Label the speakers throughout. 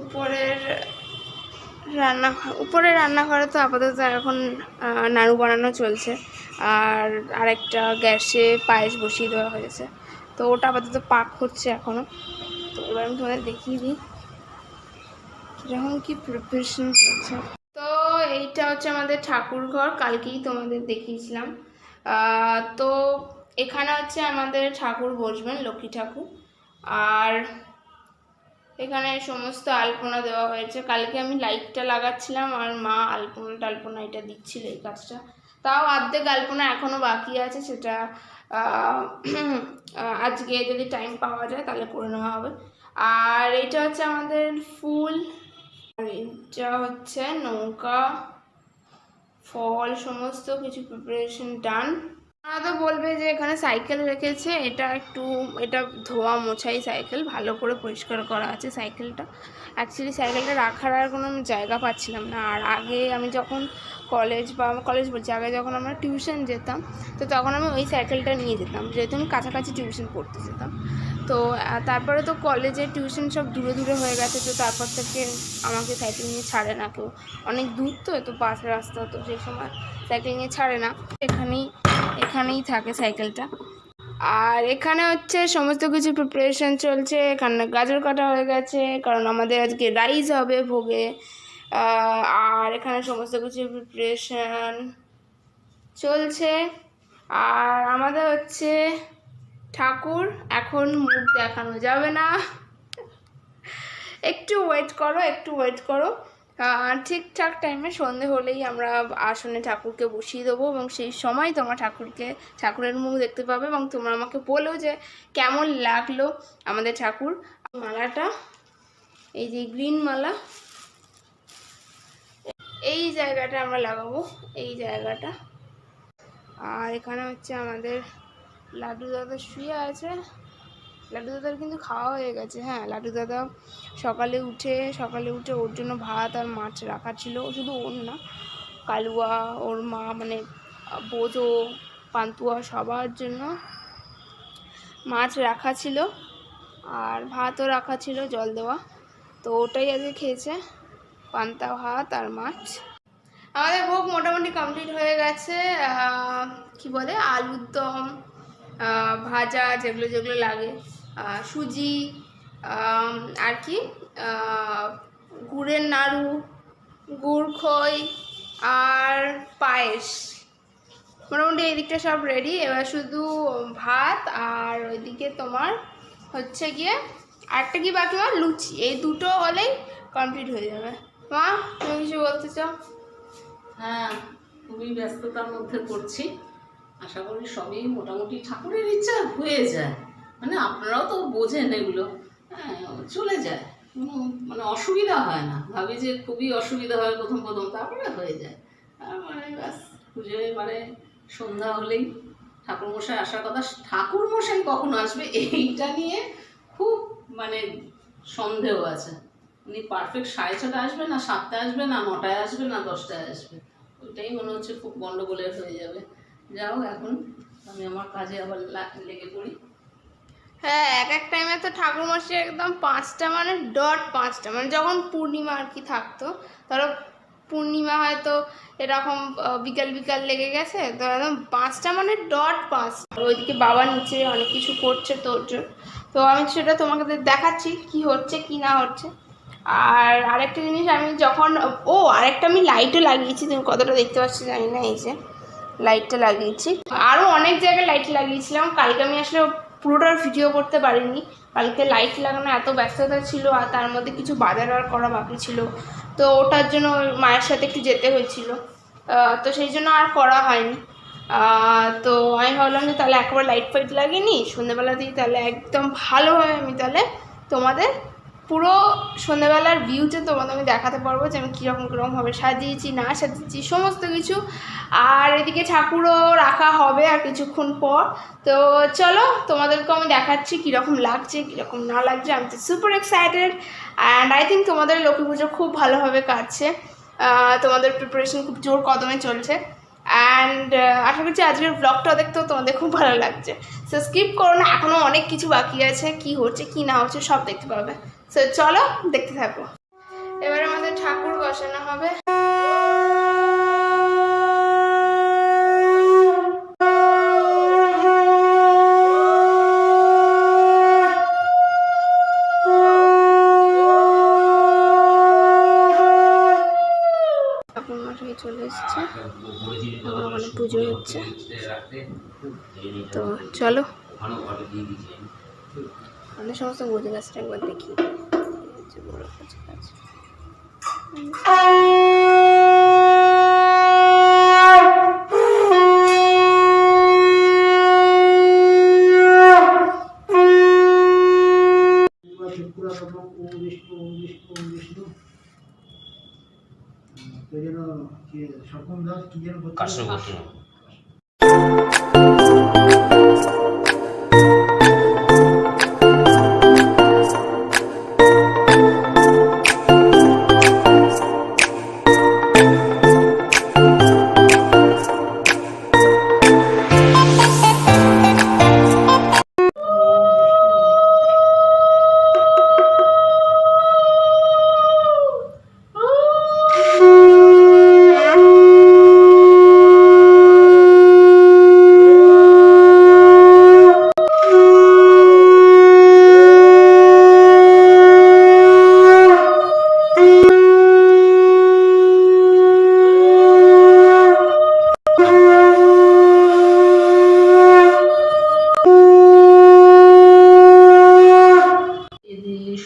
Speaker 1: উপরের রান্নাঘরে তো আপাতত এখন নাড়ু বানানো চলছে, আর আরেকটা গ্যাসে পায়েস বসিয়ে দেওয়া হয়েছে, তো ওটা আপাতত পাক হচ্ছে এখনও। তো এবার আমি তোমাদের দেখিয়ে দিই কীরকম কী প্রিপারেশন চলছে। তো এইটা হচ্ছে আমাদের ঠাকুর ঘর, কালকেই তোমাদের দেখিয়েছিলাম। তো এখানে হচ্ছে আমাদের ঠাকুর বসবেন, লক্ষ্মী ঠাকুর। আর এখানে সমস্ত আলপনা দেওয়া হয়েছে। কালকে আমি লাইটটা লাগাচ্ছিলাম আর মা আলপনা এটা দিচ্ছিল, এই কাজটা। তাও অর্ধেক আলপনা এখনও বাকি আছে, সেটা আজকে যদি টাইম পাওয়া যায় তাহলে করে নেওয়া হবে। আর এটা হচ্ছে আমাদের ফুল, আর এটা হচ্ছে নৌকা, ফল, সমস্ত কিছু প্রিপারেশন ডান। ওরা তো বলবে যে এখানে সাইকেল রেখেছে, এটা ধোয়া মোছাই সাইকেল, ভালো করে পরিষ্কার করা আছে সাইকেলটা। অ্যাকচুয়ালি সাইকেলটা রাখার আর কোনো জায়গা পাচ্ছিলাম না। আর আগে আমি যখন আগে যখন আমরা টিউশন যেতাম, তো তখন আমি ওই সাইকেলটা নিয়ে যেতাম, যেহেতু আমি কাছাকাছি টিউশন পড়তে যেতাম। তো তারপরে তো কলেজে টিউশন সব দূরে দূরে হয়ে গেছে, তো তারপর থেকে আমাকে সাইকেল নিয়ে ছাড়ে না কেউ, অনেক দূর তো পাশের রাস্তা, তো সেই সময় সাইকেল নিয়ে ছাড়ে না, এখানেই থাকে সাইকেলটা। আর এখানে হচ্ছে সমস্ত কিছু প্রিপারেশন চলছে। এখানে গাজর কাটা হয়ে গেছে, কারণ আমাদের আজকে রাইস হবে ভোগে। আর এখানে সমস্ত কিছু প্রিপারেশন চলছে। আর আমাদের হচ্ছে ঠাকুর, এখন মুখ দেখানো যাবে না, একটু ওয়েট করো। ঠিকঠাক টাইমে সন্ধে হলেই আমরা আসনে ঠাকুরকে বসিয়ে দেবো, এবং সেই সময় তোমরা ঠাকুরের মুখ দেখতে পাবে, এবং তোমরা আমাকে বলো যে কেমন লাগলো আমাদের ঠাকুর। মালাটা, এই যে গ্রিন মালা, এই জায়গাটা আমরা লাগাবো, এই জায়গাটা। আর এখানে হচ্ছে আমাদের লাড্ডু দাদা শুয়ে আছে। লাড্ডু দাদার কিন্তু খাওয়া হয়ে গেছে। হ্যাঁ, লাড্ডু দাদা সকালে উঠে ওর জন্য ভাত আর মাছ রাখা ছিল, শুধু ওর না, কালুয়া, ওর মা, মানে বোঝো, পান্তুয়া, সবার জন্য মাছ রাখা ছিল আর ভাতও রাখা ছিল, জল দেওয়া, তো ওটাই আজকে খেয়েছে, পান্তা ভাত আর মাছ। আমাদের ভোগ মোটামুটি কমপ্লিট হয়ে গেছে। কি বলে, আলুর দম, ভাজা, যেগুলো লাগে, সুজি, আর কি, গুড়ের নাড়ু, গুড় খই আর পায়েস, মোটামুটি এই দিকটা সব রেডি। এবার শুধু ভাত, আর ওইদিকে তোমার হচ্ছে গিয়ে আরেকটা কি বাকি, মা, লুচি, এই দুটো হলেই কমপ্লিট হয়ে যাবে। মা, তুমি কিছু বলতে চাও?
Speaker 2: হ্যাঁ, খুবই ব্যস্ততার মধ্যে করছি, আশা করি সবই মোটামুটি ঠাকুরের ইচ্ছা হয়ে যায়, মানে আপনারাও তো বোঝেন এগুলো, হ্যাঁ, চলে যায়, মানে অসুবিধা হয় না। ভাবি যে খুবই অসুবিধা হয় প্রথম, তারপরে হয়ে যায়। মানে ব্যাস, পুজো এবারে সন্ধ্যা হলেই ঠাকুরমশাই আসার কথা। ঠাকুরমশাই কখন আসবে এইটা নিয়ে খুব মানে সন্দেহ আছে। উনি পারফেক্ট 6:30 আসবে, না 7টায় আসবে, না 9টায় আসবে, না 10টায় আসবে, ওইটাই মনে হচ্ছে খুব গন্ডগোলের হয়ে যাবে। যাও, এখন আমি আমার কাজে আবার লেগে পড়ি।
Speaker 1: হ্যাঁ, এক টাইমে তো ঠাকুরমশাই একদম 5টা, মানে ডট 5টা, মানে যখন পূর্ণিমা আর কি থাকতো, ধরো পূর্ণিমা হয়তো এরকম বিকাল লেগে গেছে, তো একদম 5টা মানে ডট 5। ওইদিকে বাবা নিচে অনেক কিছু করছে তোর জন্য, তো আমি সেটা তোমাকে দেখাচ্ছি কি হচ্ছে কি না হচ্ছে। আর আরেকটা জিনিস, আমি যখন আরেকটা আমি লাইটও লাগিয়েছি, তুমি কতটা দেখতে পাচ্ছি জানি না, এই যে লাইটটা লাগিয়েছি, আরও অনেক জায়গায় লাইট লাগিয়েছিলাম। কালকে আমি আসলে পুরোটা ভিডিও করতে পারিনি, কালকে লাইট লাগানো এত ব্যস্ততা ছিল, আর তার মধ্যে কিছু বাজার আর করা বাকি ছিল, তো ওটার জন্য মায়ের সাথে একটু যেতে হয়েছিল, তো সেই জন্য আর করা হয়নি। তো আমি ভাবলাম যে তাহলে একবার লাইট ফাইট লাগিয়ে নিই সন্ধ্যেবেলাতেই, তাহলে একদম ভালোভাবে আমি তাহলে তোমাদের পুরো সন্ধ্যেবেলার ভিউতে তোমাদের আমি দেখাতে পারবো যে আমি কীরকমভাবে সাজিয়েছি না সাজিয়েছি সমস্ত কিছু। আর এদিকে ঠাকুরও রাখা হবে আর কিছুক্ষণ পর, তো চলো তোমাদেরকে আমি দেখাচ্ছি কীরকম লাগছে কীরকম না লাগছে। আমি তো super excited, and I think তোমাদের লক্ষ্মী পুজো খুব ভালোভাবে কাটছে, তোমাদের প্রিপারেশন খুব জোর কদমে চলছে, অ্যান্ড আশা করছি আজকের ব্লগটা দেখতেও তোমাদের খুব ভালো লাগছে। সো স্কিপ করো না, এখনও অনেক কিছু বাকি আছে, কি হচ্ছে কি না হচ্ছে সব দেখতে পাবে। তো চলো দেখতে থাকো। এবার আমাদের ঠাকুর বসানো হবে। ঠাকুর মশাই চলে এসছে, ওখানে পুজো হচ্ছে। তো চলো আমরা সমস্ত গোজে গাছটা একবার দেখি। বড় গোজে গাছ।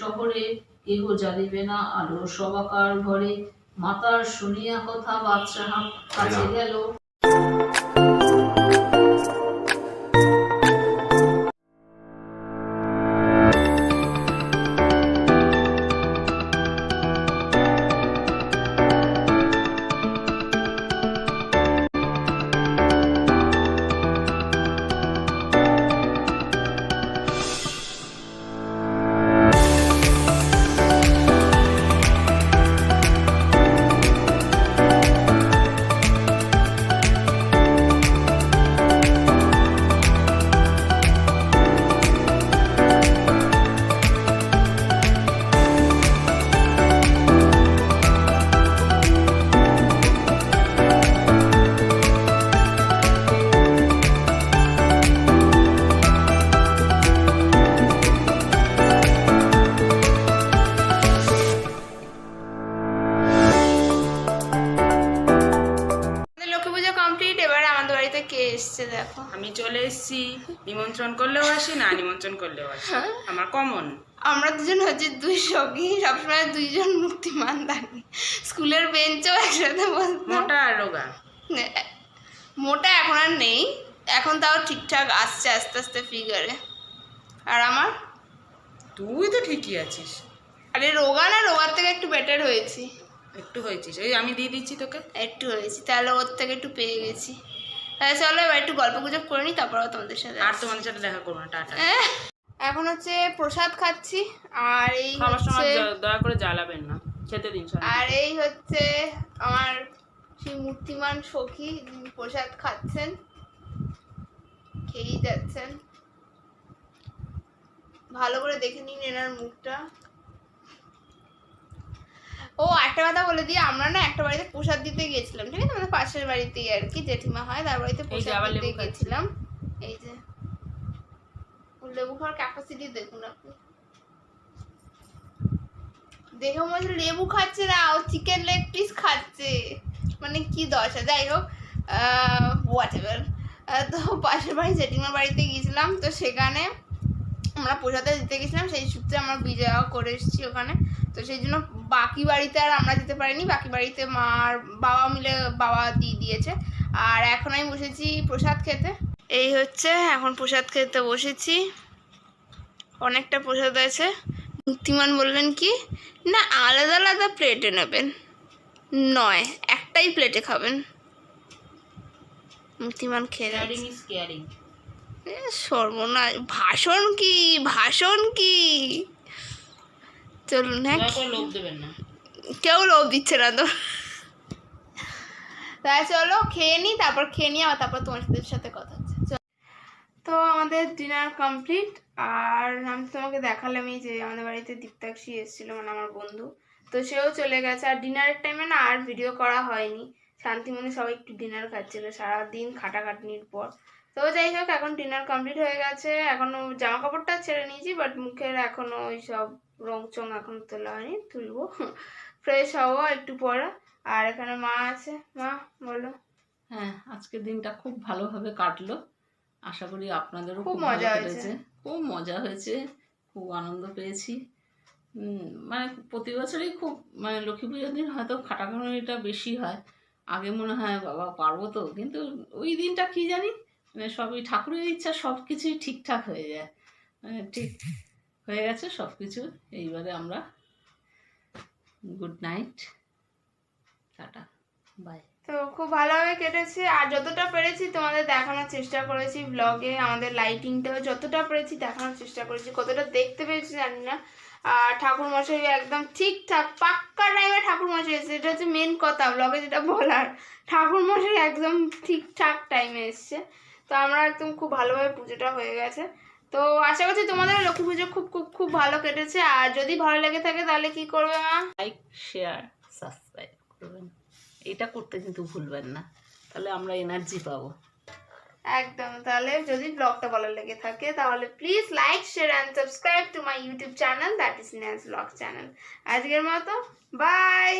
Speaker 2: শহরে কেহ জ্বালিবে না আলো, সবাকার ঘরে মাতার শুনিয়া কথা বাদশাহ কাছে গেল।
Speaker 1: কে এসছে দেখো।
Speaker 3: আমি চলে এসেছি, নিমন্ত্রণ করলেও আসি, না নিমন্ত্রণ করলেও আসি, আমার কমন।
Speaker 1: আমরা দুজন হচ্ছে দুই সখী, সবসময় দুইজন মূর্তিমান থাকি। স্কুলের বেঞ্চেও একসাথে বসতাম।
Speaker 3: মোটা আর রোগা।
Speaker 1: মোটা এখন আর নেই, এখন তাও ঠিকঠাক আসছে আস্তে আস্তে ফিগারে। আর আমার?
Speaker 3: তুই তো ঠিকই আছিস।
Speaker 1: আরে রোগা না, রোগার থেকে একটু বেটার হয়েছি।
Speaker 3: একটু হয়েছিস, ওই আমি দিয়ে দিচ্ছি তোকে।
Speaker 1: একটু হয়েছি, তাহলে ওর থেকে একটু পেয়ে গেছি। তাহলে চলো এবার একটু গল্প গুজব করে নিই, তারপর তোমাদের সাথে।
Speaker 3: আর তোমাদের সাথে দেখা করবো না, টাটা।
Speaker 1: এখন হচ্ছে প্রসাদ খাচ্ছি, আর এই
Speaker 3: খাবার সময়
Speaker 1: হচ্ছে
Speaker 3: দয়া করে জ্বালাবেন না, খেতে দিন।
Speaker 1: আর এই হচ্ছে আমার সেই মূর্তিমান সখী, যিনি প্রসাদ খাচ্ছেন, খেয়েই যাচ্ছেন। ভালো করে দেখে নিন এনার মুখটা। ও একটা কথা বলে দিই, আমরা না একটা বাড়িতে প্রসাদ দিতে গেছিলাম, ঠিক আছে, আমাদের পাশের বাড়িতেই আর কি, জেঠিমা হয়, তার বাড়িতে প্রসাদ দিতে গেছিলাম। এই যে লেবু খাওয়ার ক্যাপাসিটি দেখুন আপনি, দেখে মনে হচ্ছে লেবু খাচ্ছে না, ও চিকেন লেগ পিস খাচ্ছে, মানে কি দশা। যাই হোক, হোয়াটএভার। তো পাশের বাড়ি জেঠিমার বাড়িতে গিয়েছিলাম, তো সেখানে আমরা প্রসাদে দিতে গেছিলাম, সেই সূত্রে আমরা বিজয়া করে এসেছি ওখানে। তো সেই জন্য বাকি বাড়িতে আর আমরা যেতে পারিনি, বাকি বাড়িতে মার বাবা মিলে বাবা দিয়ে দিয়েছে। আর এখন আমি বসেছি প্রসাদ খেতে। এই হচ্ছে এখন প্রসাদ খেতে বসেছি, অনেকটা প্রসাদ আছে। মূর্তিমান বললেন কি না আলাদা আলাদা প্লেটে নেবেন, নয় একটাই প্লেটে খাবেন। মূর্তিমান খেয়ে সর্বনাশ, ভাষণ কি ভাষণ কি। চলুন, হ্যাঁ
Speaker 3: লোভ দেবেন না,
Speaker 1: কেউ লোভ দিচ্ছে না তো। তাই চলো খেয়ে নিই, তারপর খেয়ে নিই আবার, তারপর তোমার সাথে কথা হচ্ছে। তো আমাদের ডিনার কমপ্লিট। আর আমি তো তোমাকে দেখালাম এই যে আমাদের বাড়িতে দীপ্তাক্ষী এসেছিলো, মানে আমার বন্ধু, তো সেও চলে গেছে। আর ডিনারের টাইমে না আর ভিডিও করা হয়নি, শান্তিমনে সবাই একটু ডিনার খাচ্ছিল সারাদিন খাটাখাটনির পর। তো যাই হোক, এখন ডিনার কমপ্লিট হয়ে গেছে। এখনো জামা কাপড়টা ছেড়ে নিয়েছি, বাট মুখের এখনো ওই সব রং চং এখন তোলা হয়নি, তুলবো। ফ্রেশ হবো একটু পরে। আর এখানে মা আছে, মা বলো।
Speaker 2: হ্যাঁ, আজকের দিনটা খুব ভালোভাবে কাটলো। আশা করি আপনাদেরও
Speaker 1: খুব
Speaker 2: খুব
Speaker 1: মজা
Speaker 2: ভালো
Speaker 1: হয়েছে।
Speaker 2: কেটেছে। খুব মজা হয়েছে, খুব আনন্দ পেয়েছি। মানে প্রতি বছরই খুব, মানে লক্ষ্মী পুজোর দিন হয়তো খাটাখাটনিটা বেশি হয়। আগে মনে হয় বাবা পারবো তো, কিন্তু ওই দিনটা কি জানি, মানে সবই ঠাকুরের ইচ্ছা, সব কিছুই ঠিকঠাক হয়ে যায়। মানে ঠিক হয়ে গেছে সব কিছু। এইবারে আমরা গুড নাইট, টাটা, বাই।
Speaker 1: তো খুব ভালোভাবে কেটেছে। আর যতটা পেরেছি তোমাদের দেখানোর চেষ্টা করেছি ব্লগে, আমাদের লাইটিংটাও যতটা পেরেছি দেখানোর চেষ্টা করেছি। কতটা দেখতে পেয়েছি জানি না। আর ঠাকুর মশাই একদম ঠিকঠাক পাক্কা টাইমে ঠাকুর মশাই এসেছে, এটা হচ্ছে মেন কথা ব্লগে যেটা বলার। ঠাকুর মশাই একদম ঠিকঠাক টাইমে এসছে। তো আমরা একদম খুব ভালোভাবে পুজোটা হয়ে গেছে। তো আশা করছি তোমাদের লক্ষ্মী পুজো খুব খুব খুব ভালো কেটেছে। আর যদি ভালো লেগে থাকে তাহলে কি করবে মা?
Speaker 2: লাইক, শেয়ার, সাবস্ক্রাইব করবেন। এটা করতে কিন্তু ভুলবেন না, তাহলে আমরা এনার্জি পাবো।
Speaker 1: একদম। তাহলে যদি ব্লগটা ভালো লেগে থাকে তাহলে please like, share and subscribe to my YouTube channel, that is Sneha's blog channel. আজকের মতো বাই।